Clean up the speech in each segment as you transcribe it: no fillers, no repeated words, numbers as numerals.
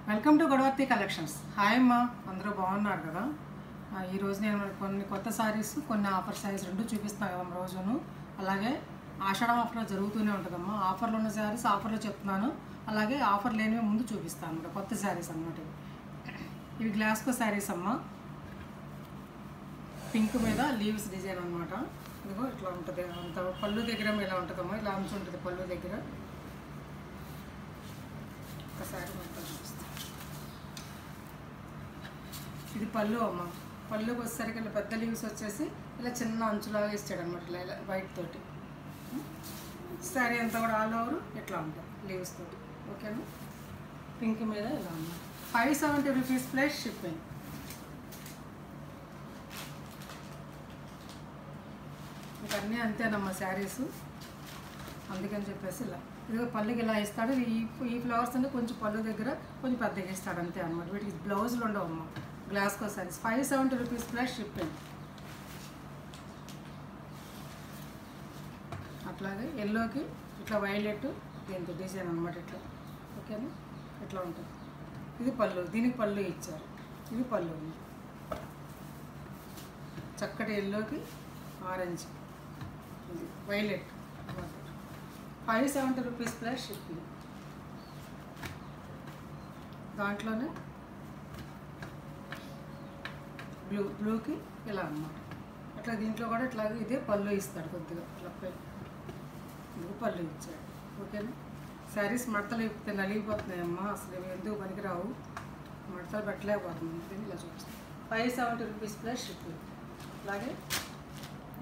Welcome to Godavarthi collections. Hi అమ్మా, అందరూ బాగున్నారు కదా. ఈరోజు నేను కొన్ని కొత్త శారీస్, కొన్ని ఆఫర్ శారీస్ రెండు చూపిస్తాను కదమ్మా రోజును. అలాగే ఆషాఢం ఆఫర్లో జరుగుతూనే ఉంటుందమ్మా. ఆఫర్లో ఉన్న శారీస్ ఆఫర్లో చెప్తున్నాను, అలాగే ఆఫర్ లేనివి ముందు చూపిస్తాను అన్నమాట. కొత్త శారీస్ అన్నమాట ఇవి గ్లాస్కో శారీస్ అమ్మా. పింక్ మీద లీవ్స్ డిజైన్ అనమాట. ఇదిగో ఇట్లా ఉంటుంది. అంత పళ్ళు దగ్గర ఇలా ఉంటుందమ్మా, ఇలా అంచు ఉంటుంది పళ్ళు దగ్గర. ఒకసారి మొత్తం చూపిస్తాను. ఇది పళ్ళు అమ్మ. పళ్ళుకి వచ్చేసరికి ఇలా పెద్ద లీవ్స్ వచ్చేసి ఇలా చిన్న అంచులాగా ఇస్తాడు అనమాట, ఇలా వైట్ తోటి. శారీ అంతా కూడా ఆల్ ఓవర్ ఇట్లా ఉంటుంది లీవ్స్ తోటి. ఓకేనా. పింక్ మీద ఇలా ఉంది. 570 రూపీస్ ప్లస్ షిప్పింగ్. ఇంకా అన్నీ అంతేనమ్మా శారీస్. అందుకని చెప్పేసి ఇలా ఇదిగో పళ్ళుకి ఇలా ఇస్తాడు. ఈ ఫ్లవర్స్ అంటే కొంచెం పళ్ళు దగ్గర కొంచెం పెద్దగా ఇస్తాడు అంతే అనమాట. వీటికి బ్లౌజులు ఉండవమ్మా. గ్లాస్కో శారీస్ 570 రూపీస్ ప్లస్ షిప్పింగ్. అట్లాగే ఎల్లోకి ఇట్లా వైలెట్ దీంతో డిజైన్ అనమాట ఇట్లా. ఓకేనా. ఇట్లా ఉంటుంది. ఇది పళ్ళు, దీనికి పళ్ళు ఇచ్చారు. ఇది పళ్ళు ఉంది. చక్కటి ఎల్లోకి ఆరెంజ్, ఇది వైలెట్. 570 rupees plus shipping. దాంట్లోనే బ్లూకి ఇలా అన్నమాట. అట్లా దీంట్లో కూడా ఇట్లా ఇదే పళ్ళు ఇస్తాడు కొద్దిగా ఇట్లా ఇది పళ్ళు ఇచ్చాడు. ఓకేనా. శారీస్ మడతలు ఇప్పితే నలిగిపోతున్నాయమ్మా, అసలు ఇవి ఎందుకు పనికిరావు, మడతలు పెట్టలేకపోతున్నాం. దీన్ని ఇలా చూపిస్తాను. 570 రూపీస్ ప్లస్ షిప్పింగ్. అలాగే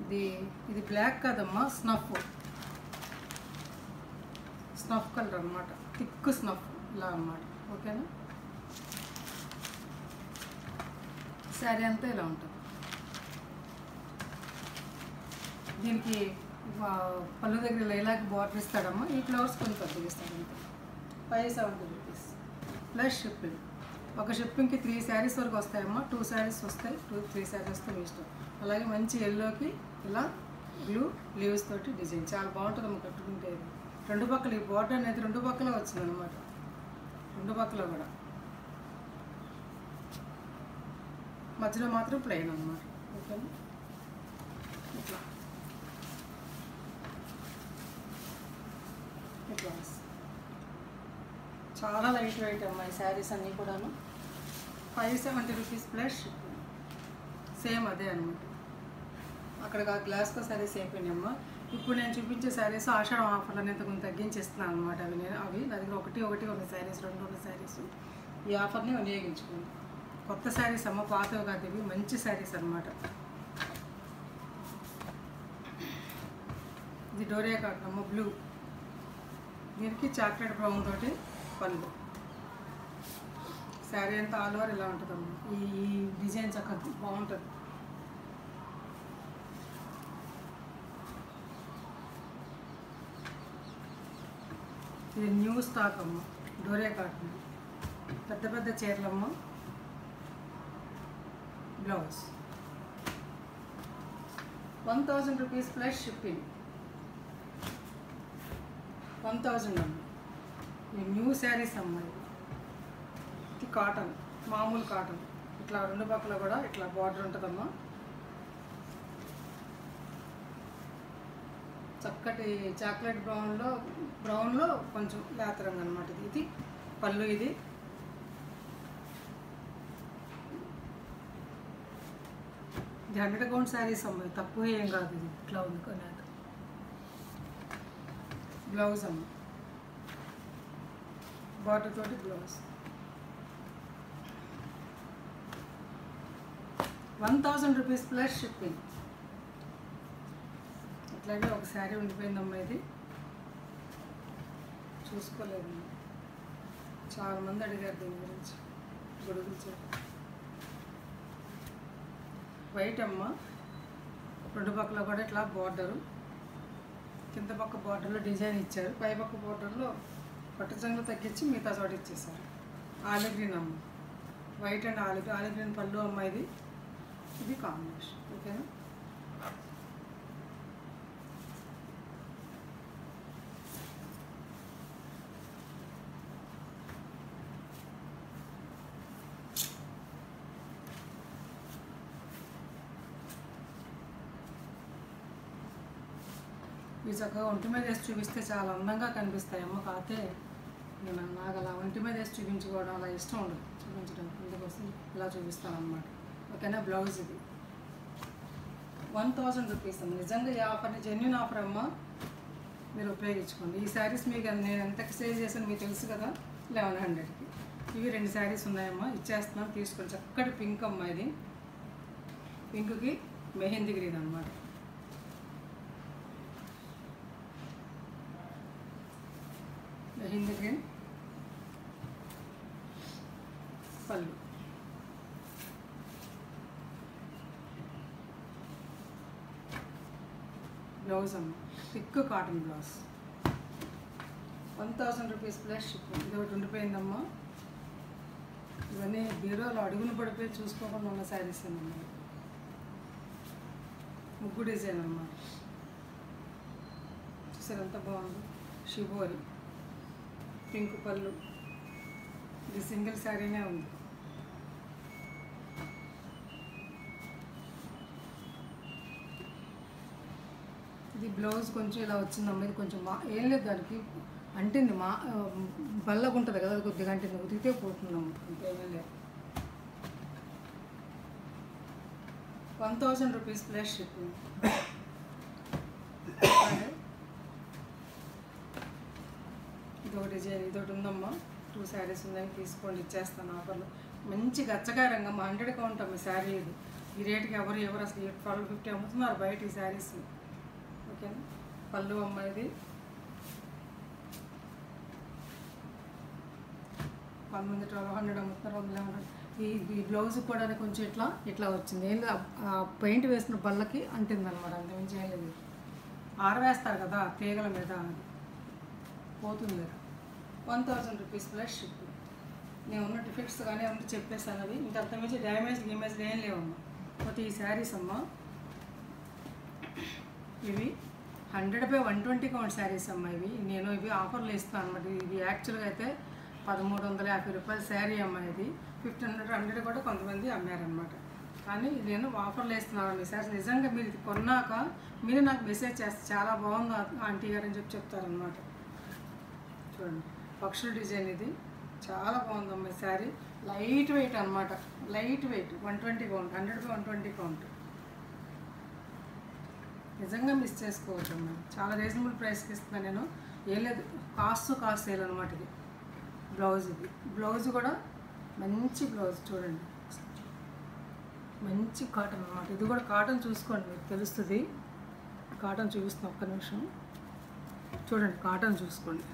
ఇది బ్లాక్ కాదమ్మా, స్నఫ్ కలర్ అన్నమాట. థిక్ స్నఫ్ ఇలా అన్నమాట. ఓకేనా. శారీ అంతా ఇలా ఉంటుంది. దీనికి పళ్ళు దగ్గర లైలాకి బార్డర్ ఇస్తాడమ్మా. ఈ ఫ్లవర్స్ కొంచెం పెద్దగా ఇస్తాడు అంతే. 570 రూపీస్ ప్లస్ షిప్పింగ్. ఒక షిప్పింగ్కి 3 శారీస్ వరకు వస్తాయమ్మా. 2 శారీస్ వస్తాయి, 3 శారీస్ వస్తే మీ ఇష్టం. అలాగే మంచి ఎల్లోకి ఇలా బ్లూ లీవ్స్ తోటి డిజైన్ చాలా బాగుంటుందమ్మా కట్టుకుంటే. రెండు పక్కల ఈ బార్డర్ అనేది రెండు పక్కల వచ్చిందనమాట. రెండు పక్కల కూడా మధ్యలో మాత్రం ప్లెయిన్ అన్నమాట. ఓకేనా. ఇట్లా ఇట్లా చాలా లైట్ వెయిట్ అమ్మాయి శారీస్ అన్నీ కూడాను. 570 రూపీస్ ప్లస్ షిప్పింగ్. సేమ్ అదే అనమాట. అక్కడ గ్లాస్కో శారీస్ అయిపోయినాయమ్మా. ఇప్పుడు నేను చూపించే శారీస్ ఆషాఢం ఆఫర్లు అనేది కొంచెం తగ్గించేస్తున్నాను అనమాట. అవి నా దగ్గర ఒకటి ఉన్న శారీస్, 2 ఉన్న శారీస్. ఈ ఆఫర్ని వినియోగించుకోండి. కొత్త శారీస్ అమ్మ, పాతవి కాదు ఇవి, మంచి శారీస్ అనమాట. ఇది డోరియా కాటన్ అమ్మ, బ్లూ. దీనికి చాక్లెట్ బ్రౌన్ తోటి పళ్ళు. శారీ అంతా ఆల్ ఓవర్ ఇలా ఉంటుందమ్మ. ఈ డిజైన్ చక్కగా బాగుంటుంది. ఇది న్యూ స్టాక్ అమ్మ, డోరియా కాటన్. పెద్ద పెద్ద చీరలమ్మ. Blouse 1000 rupees plus shipping. 1000 అమ్మ. ఈ న్యూ శారీస్ అమ్మ. ఇది కాటన్, మామూలు కాటన్. ఇట్లా రెండు పక్కల కూడా ఇట్లా బార్డర్ ఉంటుందమ్మా. చక్కటి చాక్లెట్ బ్రౌన్లో కొంచెం లేత రంగు అనమాట. ఇది పళ్ళు. ఇది ఇది 100 కౌంట్ శారీస్ అమ్మాయి, తక్కువ ఏం కాదు. ఇది ఇట్లా ఉంది కొన్ని. బ్లౌజ్ అమ్మ, బార్డర్ తోటి బ్లౌజ్. 1000 rupees plus shipping. అట్లాగే ఒక శారీ ఉండిపోయిందమ్మా. ఇది చూసుకోలేదు, చాలామంది అడిగారు దీని గురించి. గొడుగులు చీర వైట్ అమ్మ. రెండు పక్కల కూడా ఇట్లా బార్డరు. కింద పక్క బార్డర్లో డిజైన్ ఇచ్చారు, పై పక్క బార్డర్లో పట్టు చెంగులు తగ్గించి మిగతా చోట ఇచ్చేసారు. ఆలివ్ గ్రీన్ అమ్మ, వైట్ అండ్ ఆలివ్ గ్రీన్ పళ్ళు అమ్మ. ఇది కాంబినేషన్. ఓకేనా. ఇవి చక్కగా ఒంటి మీద వేసి చూపిస్తే చాలా అందంగా కనిపిస్తాయి అమ్మ. కాకపోతే నాకు అలా ఒంటి మీద వేసి చూపించుకోవడం అలా ఇష్టం ఉండదు చూపించడం, అందుకోసం ఇలా చూపిస్తాను అనమాట. ఓకేనా. బ్లౌజ్ ఇది 1000 రూపీస్ అమ్మ. నిజంగా ఈ ఆఫర్ని జెన్యున్ ఆఫర్ అమ్మ, మీరు ఉపయోగించుకోండి. ఈ శారీస్ మీకు నేను ఎంతకి సేల్ చేశాను మీకు తెలుసు కదా, 1100కి. ఇవి 2 శారీస్ ఉన్నాయమ్మా, ఇచ్చేస్తున్నాను, తీసుకోండి. చక్కటి పింక్ అమ్మ, ఇది పింక్కి మెహందీ గ్రీన్ అనమాట. మెహందీ గ్రీన్ పళ్ళు, బ్లౌజ్ అమ్మ, thick cotton blouse. 1000 rupees plus shipping. ఇది ఒకటి ఉండిపోయిందమ్మా. ఇవన్నీ బీరోలో అడుగులు పడిపోయి చూసుకోకుండా ఉన్న శారీస్ అన్నమాట. ముగ్గు డిజైన్ అన్నమాట. చూసారు ఎంత బాగుంది. షిబోరి పింక్ పళ్ళు. ఇది సింగిల్ శారీనే ఉంది. ఇది బ్లౌజ్ కొంచెం ఇలా వచ్చిందమ్మ. ఇది కొంచెం ఏం లేదు, దానికి అంటింది, బల్లగా ఉంటుంది కదా, అది కొద్దిగా అంటింది, ఉతికితే పోతుందమ్మ, ఇంకేమీ లేదు. 1000 రూపీస్ ప్లస్ షిప్పింగ్. ఇదొక డిజైన్, ఇదొకటి ఉందమ్మా. 2 శారీస్ ఉన్నాయి, తీసుకోండి, ఇచ్చేస్తాను ఆఫర్లో. మంచి గచ్చకాయ రంగమ్మ, 100 కౌంట్ అమ్మ శారీ. ఇది ఈ రేటుకి ఎవరు అసలు 1250 అమ్ముతున్నారు బయట ఈ శారీస్. ఓకేనా. పళ్ళు అమ్మ, ఇది 1200 అమ్ముతున్నారు, 1100. ఈ బ్లౌజ్ కూడా కొంచెం ఇట్లా వచ్చింది. ఏం లేదు, పెయింట్ వేసిన బల్లకి అంటింది అనమాట, అంతమించి ఏం లేదు. ఆరవేస్తారు కదా తీగల మీద, అది పోతుంది. 1000 రూపీస్ ప్లస్ షిప్. నేను ఉన్న టిఫిక్స్ కానీ ఏమంటే చెప్పేస్తాను, అవి ఇంకా అంతమించి డ్యామేజ్ ఏం లేవమ్మా. పోతే ఈ శారీస్ అమ్మ, ఇవి 100/120 కౌంట్ శారీస్ అమ్మ. ఇవి ఆఫర్లు ఇస్తాను అనమాట. ఇవి యాక్చువల్గా అయితే 1350 రూపాయల శారీ అమ్మ. ఇది 1500 కూడా కొంతమంది అమ్మారనమాట. కానీ నేను ఆఫర్లు వేస్తున్నాను మీ శారీస్. నిజంగా మీరు ఇది కొన్నాక మీరు నాకు మెసేజ్ చేస్తే చాలా బాగుంది ఆంటీ గారు అని చెప్తారనమాట. చూడండి, పక్షుల డిజైన్, ఇది చాలా బాగుందమ్మ ఈ శారీ. లైట్ వెయిట్ అనమాట, లైట్ వెయిట్. 120 count, 100/120 count. నిజంగా మిస్ చేసుకోవచ్చు అమ్మ. చాలా రీజనబుల్ ప్రైస్కి ఇస్తున్నాను నేను. ఏం లేదు, కాస్ట్ సేల్ అనమాట. ఇది బ్లౌజ్, ఇది బ్లౌజ్ కూడా మంచి బ్లౌజ్. చూడండి, మంచి కాటన్ అనమాట. ఇది కూడా కాటన్ చూసుకోండి, మీకు తెలుస్తుంది. కాటన్ చూపిస్తాను, ఒక్క నిమిషం చూడండి. కాటన్ చూసుకోండి.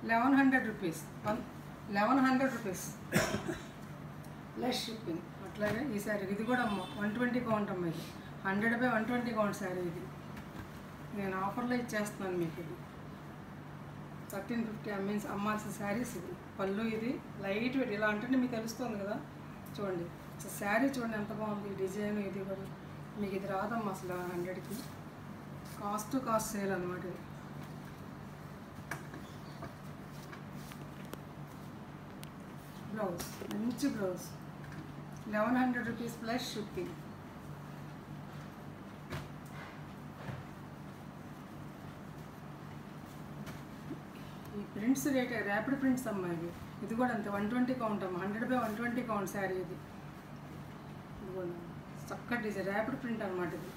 1100 రూపీస్, 1100 రూపీస్ ప్లస్ షిప్పింగ్. అట్లాగే ఈ శారీ, ఇది కూడా అమ్మ 120 కౌంట్ అమ్మ. ఇది 100/120 కౌంట్ శారీ. ఇది నేను ఆఫర్లో ఇచ్చేస్తున్నాను మీకు. ఇది 1350 మీన్స్ అమ్మాల్సిన శారీస్. ఇది పళ్ళు, ఇది లైట్ వెయిట్. ఇలా అంటే మీకు తెలుస్తుంది కదా. చూడండి అసలు శారీ చూడండి ఎంత బాగుంది. డిజైన్ ఇది కూడా మీకు ఇది రాదమ్మా అసలు 100కి. కాస్ట్ సేల్ అనమాట. ఇది బ్లౌజ్, మంచి బ్లౌజ్. 1100 rupees plus shipping. ఈ ప్రింట్స్ రేట్ ర్యాపిడ్ ప్రింట్స్ అమ్మ. ఇది కూడా అంతే, 120 కౌంట్ అమ్మ. 100/120 కౌంట్ శారీ. ఇది కూడా చక్కటి డిజైన్, ర్యాపిడ్ ప్రింట్ అనమాట. ఇది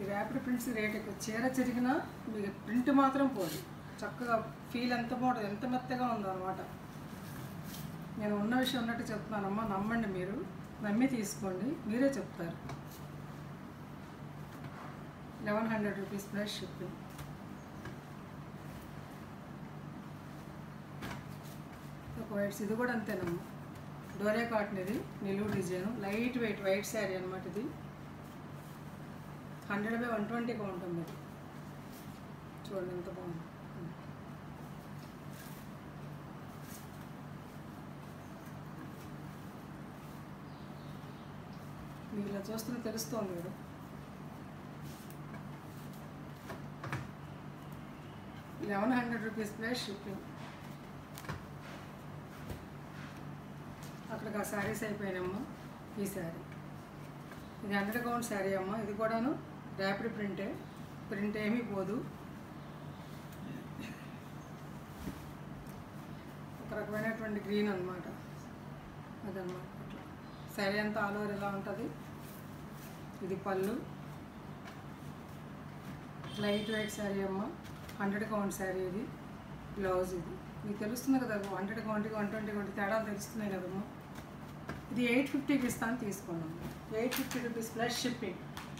ఈ ర్యాపిడ్ ప్రింట్స్ రేట్ ఎక్కువ. చీర చెరిగినా మీకు ప్రింట్ మాత్రం పోదు. చక్కగా ఫీల్ ఎంత బాగుంటుంది, ఎంత మెత్తగా ఉందో అనమాట. నేను ఉన్న విషయం ఉన్నట్టు చెప్తున్నానమ్మా, నమ్మండి. మీరు నమ్మి తీసుకోండి, మీరే చెప్తారు. 1100 రూపీస్ ప్లస్ షిప్పింగ్. ఒక వైట్స్, ఇది కూడా అంతేనమ్మా. డోరే కాటన్, ఇది నిలువు design, light weight white sari అనమాట. ఇది 100/120 కౌంట్ ఉంది. ఇది చూడండి ఎంత బాగుంది. మీకు ఇలా చూస్తున్నా తెలుస్తోంది కదా. ₹1100 ప్లస్ షిప్పింగ్. అక్కడికి ఆ శారీస్ అయిపోయినామ్మా. ఈ శారీ ఇది 100 కౌంట్ శారీ అమ్మ. ఇది కూడాను ర్యాపిడ్ ప్రింటే, ప్రింట్ ఏమీ పోదు. ఒక రకమైనటువంటి గ్రీన్ అనమాట, అదనమాట. అట్లా శారీ అంతా ఆల్ ఓవర్ ఎలా ఉంటుంది. ఇది పళ్ళు, లైట్ వెయిట్ శారీ అమ్మ. 100 కౌంట్ శారీ. ఇది బ్లౌజ్. ఇది మీకు తెలుస్తుంది కదా, 100 కౌంట్కి 120 కౌంట్ తేడాలు తెలుస్తున్నాయి కదమ్మా. ఇది 850కి ఇస్తాను, తీసుకోండి. 850 రూపీస్ ప్లస్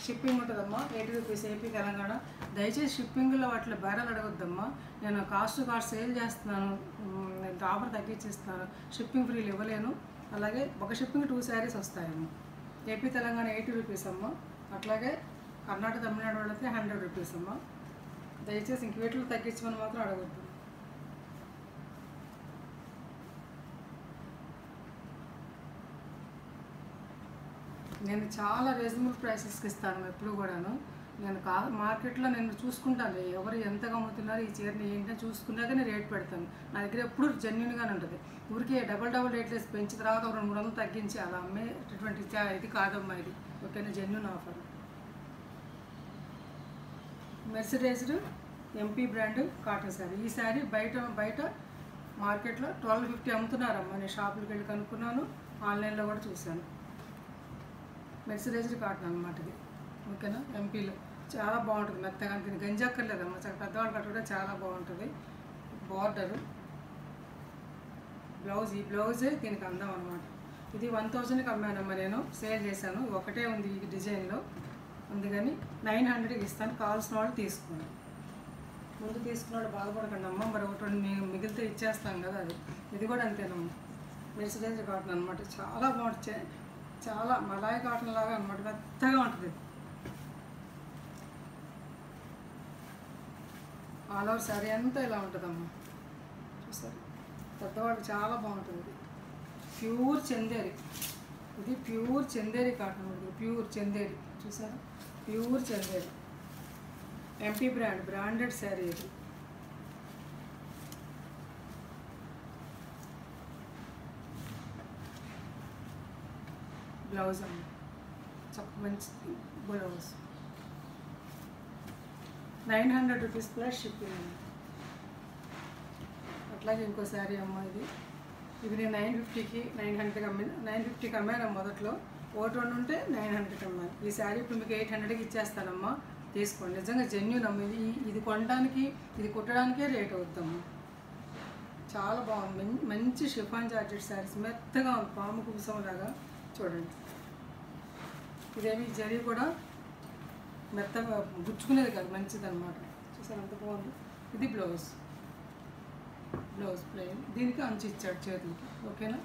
షిప్పింగ్ ఉంటుందమ్మా. 80 రూపీస్ ఏపీ తెలంగాణ. దయచేసి షిప్పింగ్లో వాటిలో బేరాలు అడగొద్దమ్మా. నేను కాస్ట్ సేల్ చేస్తున్నాను, నేను ఆఫర్ తగ్గించేస్తాను, షిప్పింగ్ ఫ్రీలు ఇవ్వలేను. అలాగే ఒక షిప్పింగ్ 2 శారీస్ వస్తాయమ్మా. ఏపీ తెలంగాణ 80 రూపీస్ అమ్మ. అట్లాగే కర్ణాటక తమిళనాడు వాళ్ళైతే 100 రూపీస్ అమ్మ. దయచేసి ఇంక వీటిలో తగ్గించమని మాత్రం అడగొద్దు. నేను చాలా రీజనబుల్ ప్రైసెస్కి ఇస్తాను ఎప్పుడు కూడాను. నేను మార్కెట్లో నేను చూసుకుంటాను ఎవరు ఎంతగా అమ్ముతున్నారు, ఈ చీరని ఏంటని చూసుకున్నాకనే రేట్ పెడతాను. నా దగ్గర ఎప్పుడు జెన్యున్గానే ఉంటుంది. ఊరికే డబల్ రేట్లు వేసి పెంచిన తర్వాత 200-300 తగ్గించి అలా అమ్మేటటువంటి ఇది కాదమ్మా. ఇది ఓకేనా, genuine offer. Mercerised MP brand cotton sari. ఈ శారీ బయట మార్కెట్లో 1250 అమ్ముతున్నారమ్మా. నేను షాపులకు వెళ్ళి కనుక్కున్నాను, ఆన్లైన్లో కూడా చూశాను. మెర్సిడైజ్డ్ కాటన్ అనమాట ఇది, ఓకేనా. ఎంపీలో చాలా బాగుంటుంది, మెత్తగా దీన్ని గంజక్కర్లేదమ్మా. చాలా పెద్దవాళ్ళు కట్టుకుంటే చాలా బాగుంటుంది. Border, blouse. ఈ బ్లౌజే దీనికి అందం అనమాట. ఇది 1000కి అమ్మానమ్మా, నేను సేల్ చేశాను. ఒకటే ఉంది ఈ డిజైన్లో, అందుకని 900కి ఇస్తాను. కావాల్సిన వాళ్ళు తీసుకోండి. ముందు తీసుకున్న వాళ్ళు బాధపడకండి అమ్మ, మరి ఒకటి మిగిలితే ఇచ్చేస్తాం కదా. అది ఇది కూడా అంతేనమ్మా. మెర్సిడైజ్డ్ కాటన్ అనమాట. చాలా బాగుంటుంది, చాలా మలాయ్ కాటన్ లాగా అనమాట, మెత్తగా ఉంటుంది. ఆల్ ఓవర్ శారీ అంతా ఇలా ఉంటుందమ్మా. చూసారు, పెద్దవాళ్ళకి చాలా బాగుంటుంది. ఇది ప్యూర్ చందేరి. ఇది ప్యూర్ చందేరి కాటన్. ఇది ప్యూర్ చందేరి, చూసారు, pure Chanderi. MP branded sari ఇది. బ్లౌజ్ అమ్మ, చక్క మంచి బ్లౌజ్. 900 రూపీస్ ప్లస్ షిప్పింగ్ అమ్మ. అట్లాగే ఇంకో శారీ అమ్మ. ఇది నేను 950కి 950కి అమ్మాను మొదట్లో. ఒకటి రెండు ఉంటే 900కి అమ్మాను. ఈ శారీ ఇప్పుడు మీకు 800కి ఇచ్చేస్తానమ్మా, తీసుకోండి. నిజంగా జెన్యూన్ అమ్మ. ఇది కొనడానికి, ఇది కుట్టడానికే రేట్ అవుద్దమ్మా. చాలా బాగుంది, మంచి షిఫాన్ జార్జెట్ శారీస్, మెత్తగా ఉంది, పాము కుసంలాగా. చూడండి, ఇదేమి జరీ కూడా మెత్తగా గుచ్చుకునేది కాదు, మంచిది అనమాట. చూసారు ఎంత బాగుంది. ఇది బ్లౌజ్ ప్లెయిన్. దీనికి అంచు ఇచ్చాడు చేతులకి, ఓకేనా.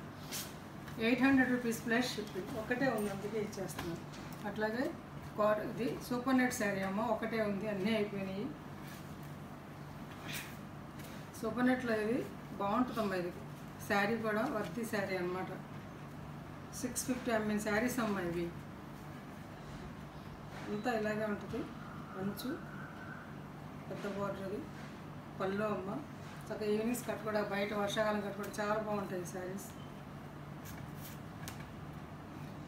800 రూపీస్ ప్లస్ షిప్పింగ్. ఒకటే ఉంది, అందుకే ఇచ్చేస్తున్నాను. అట్లాగే ఇది సూపర్ నెట్ శారీ అమ్మ. ఒకటే ఉంది, అన్నీ అయిపోయినాయి. సూపర్ నెట్లో ఇది బాగుంటుందమ్మా. ఇది శారీ కూడా వర్తి శారీ అనమాట. 650 ఎంఎన్ శారీస్ అమ్మ. ఇవి అంతా ఇలాగే ఉంటుంది. మంచు, పెద్ద బార్డర్. అది పళ్ళు అమ్మ. చక్కగా ఈవినింగ్స్ కట్టుకోవడం, బయట వర్షాకాలం కట్టుకోవడం చాలా బాగుంటాయి శారీస్.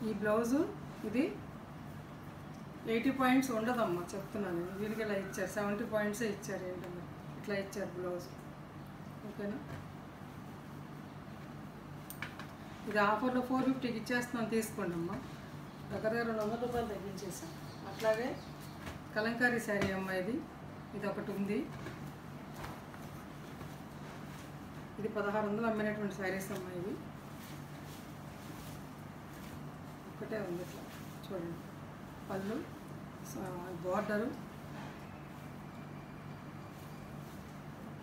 ఈ బ్లౌజు ఇది 80 పాయింట్స్ ఉండదమ్మా, చెప్తున్నాను. వీరికి ఇలా ఇచ్చారు, 70 పాయింట్సే ఇచ్చారు. ఏంటమ్మా ఇట్లా ఇచ్చారు బ్లౌజ్, ఓకేనా. ఇది ఆఫర్లో 450కి ఇచ్చేస్తున్నాను, తీసుకోండి అమ్మ. దగ్గర 200 రూపాయలు తగ్గించేసాను. అట్లాగే కలంకారీ శారీ అమ్మ. ఇది ఒకటి ఉంది. ఇది 1600 అమ్మినటువంటి శారీస్ అమ్మ. ఇవి ఒకటే ఉంది, ఇట్లా చూడండి. పళ్ళు, బార్డరు.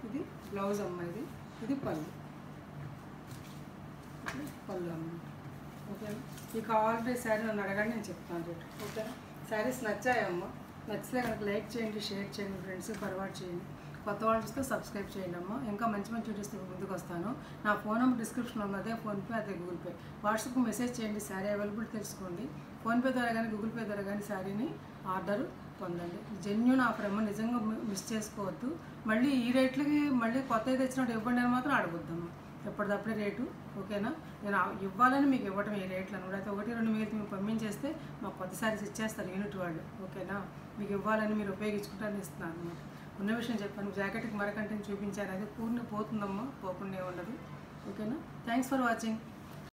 ఇది బ్లౌజ్ అమ్మ. ఇది పళ్ళు అమ్మ, ఓకేనా. ఈ కావాలంటే శారీ నన్ను అడగండి, నేను చెప్తాను రేటు, ఓకేనా. శారీస్ నచ్చాయమ్మ. నచ్చితే కనుక లైక్ చేయండి, షేర్ చేయండి, ఫ్రెండ్స్కి ఫార్వర్డ్ చేయండి. కొత్త వాళ్ళు చూస్తే సబ్స్క్రైబ్ చేయండి అమ్మ. ఇంకా మంచి వీడియోస్తో ముందుకు వస్తాను. నా ఫోన్ నెంబర్ డిస్క్రిప్షన్లో ఉంది, అదే ఫోన్పే, అదే గూగుల్ పే. వాట్సాప్కి మెసేజ్ చేయండి, శారీ అవైలబుల్ తెలుసుకోండి. ఫోన్పే ద్వారా కానీ గూగుల్ పే ద్వారా కానీ శారీని ఆర్డర్ పొందండి. జెన్యూన్ ఆఫర్ అమ్మ, నిజంగా మిస్ చేసుకోవద్దు. మళ్ళీ ఈ రేట్లకి మళ్ళీ కొత్తది తెచ్చినట్టు ఇవ్వండి అని మాత్రం అడగొద్దమ్మా. ఎప్పటిదప్పుడే రేటు. ఓకేనా, నేను ఇవ్వాలని మీకు ఇవ్వటం ఈ రేట్లను కూడా అయితే 1-2 మిగిలితే మీకు పంపించేస్తే మాకు కొత్త శారీస్ ఇచ్చేస్తారు యూనిట్ వాళ్ళు. ఓకేనా, మీకు ఇవ్వాలని మీరు ఉపయోగించుకుంటారని ఇస్తున్నాను అనమాట. ఉన్న విషయం చెప్పాను. జాకెట్కి మరకంటే చూపించాను, అది పూర్ణ పోతుందమ్మా, పోకుండా ఉండదు. ఓకేనా, థ్యాంక్స్ ఫర్ వాచింగ్.